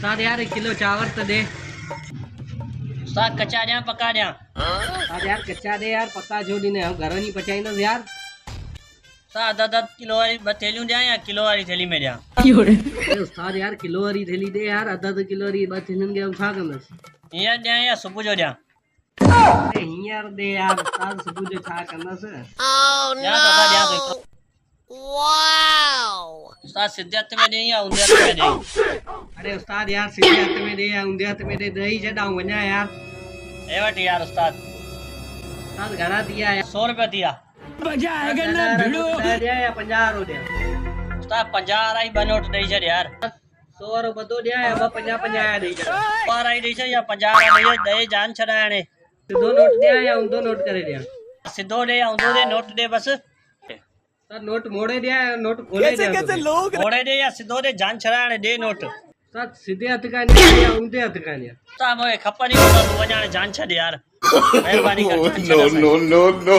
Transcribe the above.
उस्ताद यार 1 किलो चावल तो दे। उस्ताद कच्चा दिया पका दिया? उस्ताद यार कच्चा दे यार, पक्का जोड़ी ने हम घर नहीं पचाई ना यार। उस्ताद आधा किलो वाली थैलियों दिया या किलो वाली थैली में दिया? उस्ताद यार किलो वाली थैली दे यार, आधा किलो वाली बस हिनन के हम छा कंदस। हींअर दिया या सुबह जो दिया? अरे हींअर दे यार, उस्ताद सुबह जो छा कंदस। दिया तो अदा दिया तो उस्ताद सीधे हथ में ॾेई या ऊंधे हथ में ॾेई? अरे उस्ताद यार सीधे हाथ में दे या ऊंधे हाथ में दे, दही छॾाऊं वञा यार। ए वठी यार उस्ताद। उस्ताद घणा दिया यार? 100 रुपया दिया। मजा आएगा ना भिड़ो। दिया या 50 रो दिया? उस्ताद 50 वारा ही 2 नोट ॾेई छॾ यार। 100 वारो बदो दिया या 50 50 ॾेई छॾ? वारा ही ॾेई छॾ या 50 वारा ॾे जान छॾाए हाणे। सिधो नोट दिया या ऊंधो नोट करे दिया? सिधो ॾे या ऊंधो ॾे, नोट ॾे बस। सर नोट मोड़े दिया या नोट खोले दिया? कैसे लोग मोड़े दे या सिधो दे, जान छड़ा हाणे दे नोट। सर सीधे हथ का नहीं या ऊंधे हथ का नहीं? उस्ताद मूंखे खपनि ई कोन, तूं वञ हाणे जान छॾ यार, महिरबानी कर जान छॾ असांजी। no, no, no.